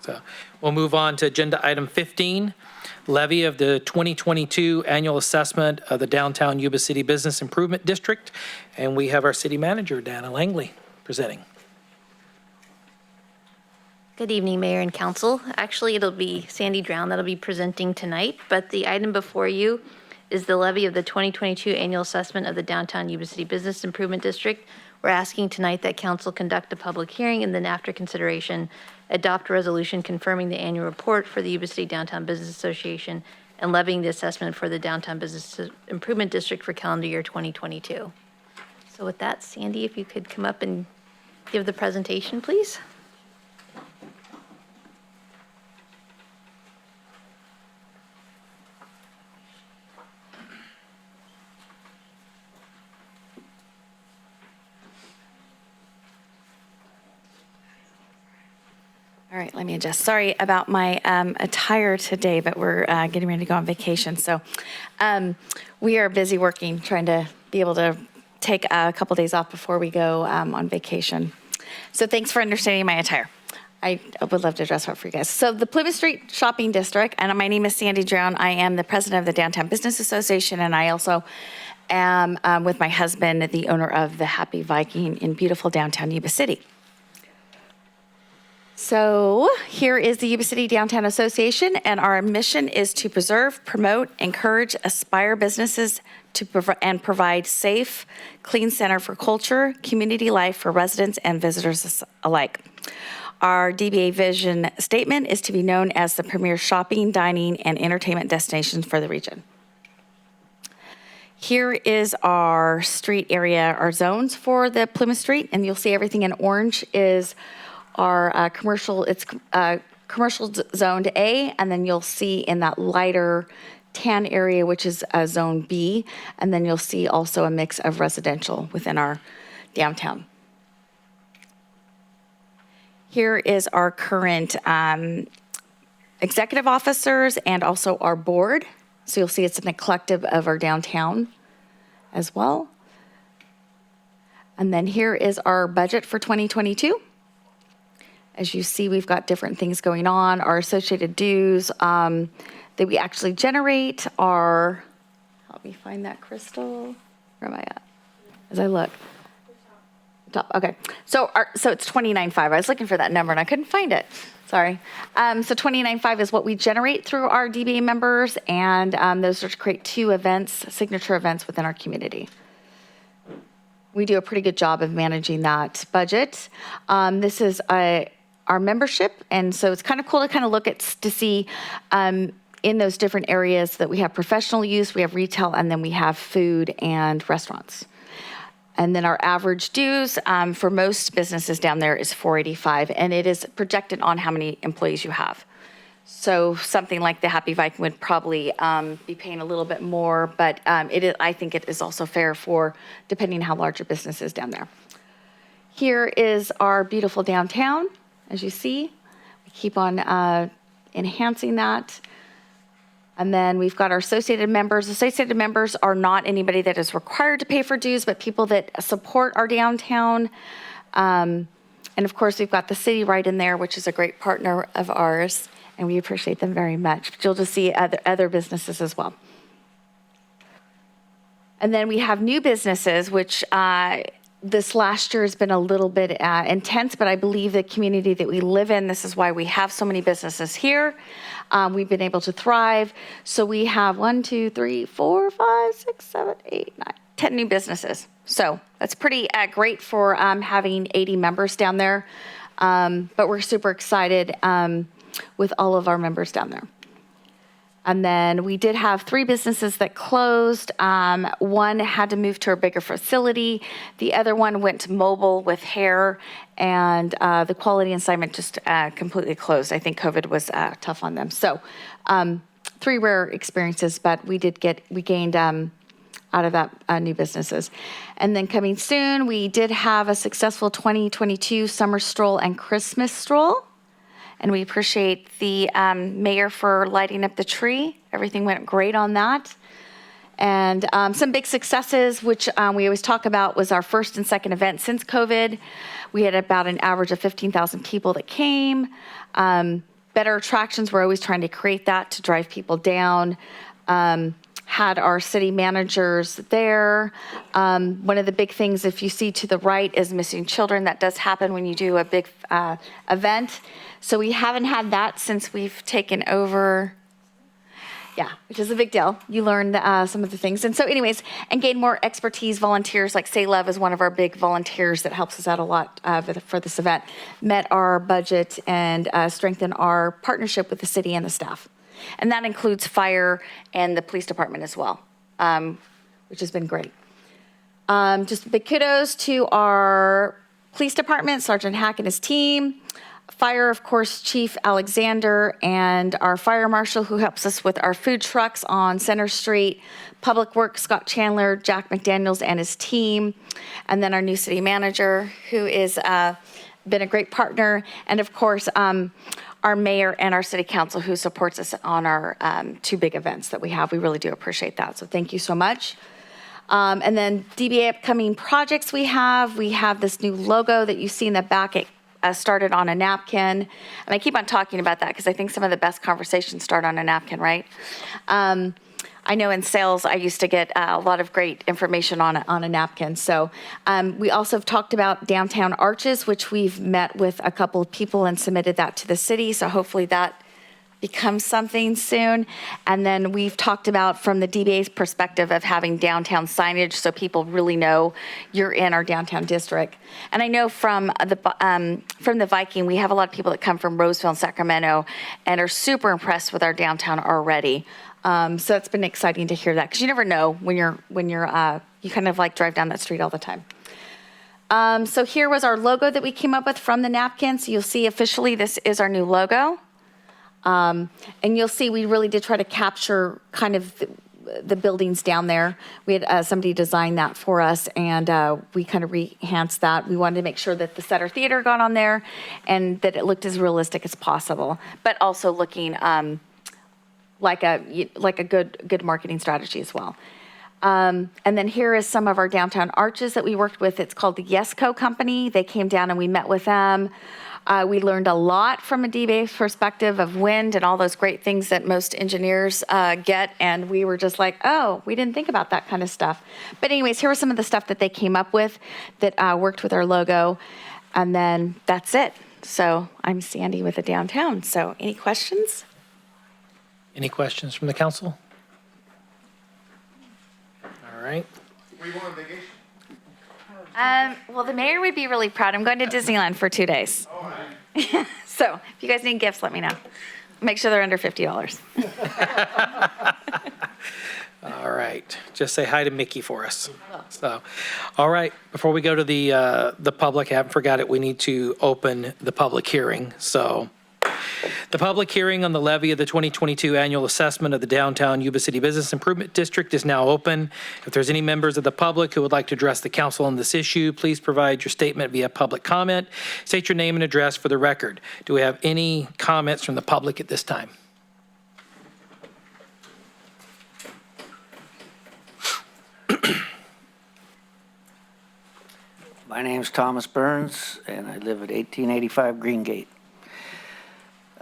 So we'll move on to agenda item 15, levy of the 2022 annual assessment of the downtown Yuba City Business Improvement District. And we have our city manager, Dana Langley, presenting. Good evening, Mayor and Council. Actually, it'll be Sandy Drown that'll be presenting tonight, but the item before you is the levy of the 2022 annual assessment of the downtown Yuba City Business Improvement District. We're asking tonight that Council conduct a public hearing and then after consideration, adopt a resolution confirming the annual report for the Yuba City Downtown Business Association and levying the assessment for the Downtown Business Improvement District for calendar year 2022. So with that, Sandy, if you could come up and give the presentation, please. All right, let me adjust. Sorry about my attire today, but we're getting ready to go on vacation. So we are busy working, trying to be able to take a couple days off before we go on vacation. So thanks for understanding my attire. I would love to dress up for you guys. So the Plymouth Street Shopping District, and my name is Sandy Drown. I am the president of the Downtown Business Association, and I also am, with my husband, the owner of the Happy Viking in beautiful downtown Yuba City. So here is the Yuba City Downtown Association, and our mission is to preserve, promote, encourage, aspire businesses to provide safe, clean center for culture, community life for residents and visitors alike. Our DBA vision statement is to be known as the premier shopping, dining, and entertainment destination for the region. Here is our street area, our zones for the Plymouth Street, and you'll see everything in orange is our commercial. It's commercial zoned A, and then you'll see in that lighter tan area, which is zone B, and then you'll see also a mix of residential within our downtown. Here is our current executive officers and also our board. So you'll see it's an collective of our downtown as well. And then here is our budget for 2022. As you see, we've got different things going on. Our associated dues that we actually generate are, help me find that, Crystal. Where am I at? As I look. Top, okay, so it's 29.5. I was looking for that number and I couldn't find it. Sorry. So 29.5 is what we generate through our DBA members, and those are to create 2 events, signature events within our community. We do a pretty good job of managing that budget. This is our membership, and so it's kind of cool to kind of look at to see in those different areas that we have professional use, we have retail, and then we have food and restaurants. And then our average dues for most businesses down there is $485, and it is projected on how many employees you have. So something like the Happy Viking would probably be paying a little bit more, but I think it is also fair for depending how large your business is down there. Here is our beautiful downtown, as you see. We keep on enhancing that. And then we've got our associated members. Associated members are not anybody that is required to pay for dues, but people that support our downtown. And of course, we've got the city right in there, which is a great partner of ours, and we appreciate them very much. But you'll just see other businesses as well. And then we have new businesses, which this last year has been a little bit intense, but I believe the community that we live in, this is why we have so many businesses here. We've been able to thrive. So we have 1, 2, 3, 4, 5, 6, 7, 8, 9, 10 new businesses. So that's pretty great for having 80 members down there. But we're super excited with all of our members down there. And then we did have 3 businesses that closed. One had to move to a bigger facility. The other one went to mobile with hair, and the quality assignment just completely closed. I think COVID was tough on them. So 3 rare experiences, but we gained out of that new businesses. And then coming soon, we did have a successful 2022 summer stroll and Christmas stroll. And we appreciate the mayor for lighting up the tree. Everything went great on that. And some big successes, which we always talk about, was our first and second event since COVID. We had about an average of 15,000 people that came. better attractions. We're always trying to create that to drive people down. Had our city managers there. One of the big things, if you see to the right, is missing children. That does happen when you do a big event. So we haven't had that since we've taken over. Yeah, which is a big deal. You learn some of the things. And so anyways, and gain more expertise. Volunteers like Say Love is one of our big volunteers that helps us out a lot for this event. Met our budget and strengthened our partnership with the city and the staff. And that includes fire and the police department as well, which has been great. Just big kudos to our police department, Sergeant Hack and his team. Fire, of course, Chief Alexander, and our fire marshal who helps us with our food trucks on Center Street. Public Works, Scott Chandler, Jack McDaniels and his team. And then our new city manager who is been a great partner. And of course, our mayor and our city council who supports us on our two big events that we have. We really do appreciate that. So thank you so much. And then Dba Upcoming Projects we have this new logo that you see in the back. It started on a napkin. And I keep on talking about that because I think some of the best conversations start on a napkin, right? I know in sales, I used to get a lot of great information on a napkin. So we also have talked about downtown arches, which we've met with a couple of people and submitted that to the city. So hopefully that becomes something soon. And then we've talked about from the DBA's perspective of having downtown signage so people really know you're in our downtown district. And I know from the Viking, we have a lot of people that come from Roseville and Sacramento and are super impressed with our downtown already. So it's been exciting to hear that because you never know when you kind of like drive down that street all the time. So here was our logo that we came up with from the napkin. So you'll see officially this is our new logo. And you'll see we really did try to capture kind of the buildings down there. We had somebody design that for us, and we kind of enhanced that. We wanted to make sure that the Sutter Theater got on there and that it looked as realistic as possible, but also looking like a good marketing strategy as well. And then here is some of our downtown arches that we worked with. It's called the Yesco Company. They came down and we met with them. We learned a lot from a DBA perspective of wind and all those great things that most engineers get. And we were just like, oh, we didn't think about that kind of stuff. But anyways, here was some of the stuff that they came up with that worked with our logo. And then that's it. So I'm Sandy with the downtown. So any questions? Any questions from the council? All right. Where you going on vacation? Well, the mayor would be really proud. I'm going to Disneyland for 2 days. All right. So if you guys need gifts, let me know. Make sure they're under $50. All right. Just say hi to Mickey for us. So, all right. Before we go to the public, I haven't forgot it. We need to open the public hearing. So the public hearing on the levy of the 2022 annual assessment of the downtown Yuba City Business Improvement District is now open. If there's any members of the public who would like to address the council on this issue, please provide your statement via public comment. State your name and address for the record. Do we have any comments from the public at this time? My name's Thomas Burns, and I live at 1885 Greengate.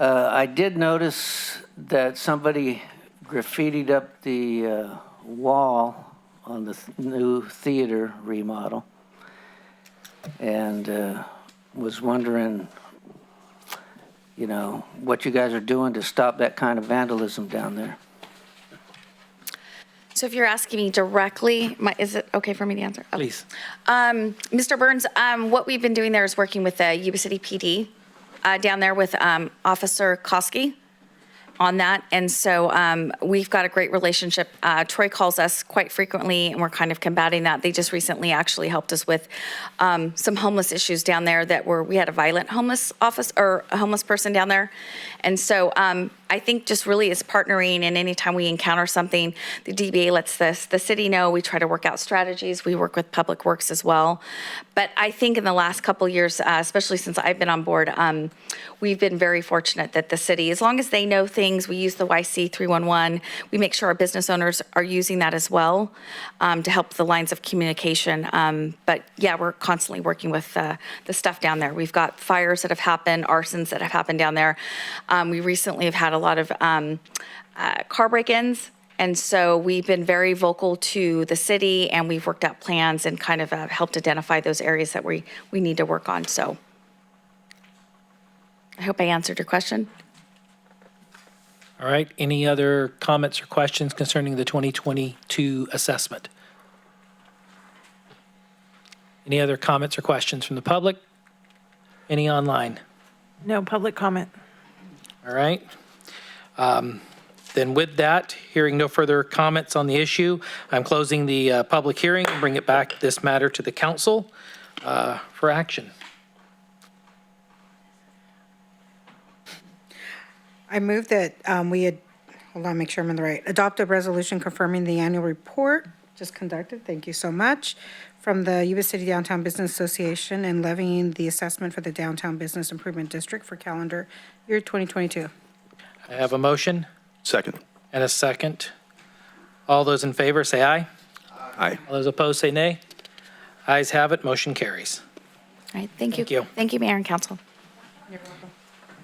I did notice that somebody graffitied up the wall on the new theater remodel, and was wondering, what you guys are doing to stop that kind of vandalism down there. So if you're asking me directly, is it okay for me to answer? Okay. Please. Mr. Burns, what we've been doing there is working with the Yuba City PD down there with Officer Koski on that. And so we've got a great relationship. Troy calls us quite frequently, and we're kind of combating that. They just recently actually helped us with some homeless issues down there we had a violent homeless a homeless person down there. And so I think just really is partnering, and anytime we encounter something, the DBA lets the city know. We try to work out strategies. We work with Public Works as well. But I think in the last couple of years, especially since I've been on board, we've been very fortunate that the city, as long as they know things, things. We use the YC 311. We make sure our business owners are using that as well to help the lines of communication. But yeah, we're constantly working with the stuff down there. We've got fires that have happened, arsons that have happened down there. We recently have had a lot of car break-ins. And so we've been very vocal to the city, and we've worked out plans and kind of helped identify those areas that we need to work on. So I hope I answered your question. All right, any other comments or questions concerning the 2022 assessment? Any other comments or questions from the public? Any online? No public comment. All right. Then with that, hearing no further comments on the issue, I'm closing the public hearing and bring it back, this matter, to the council for action. I move that hold on, make sure I'm in the right, adopt a resolution confirming the annual report just conducted, thank you so much, from the Yuba City Downtown Business Association and levying the assessment for the Downtown Business Improvement District for calendar year 2022. I have a motion Second. and a second. All those in favor say aye. Aye. All those opposed say nay. Ayes have it, motion carries. All right, thank you. Thank you. Thank you, Mayor and Council. You're welcome.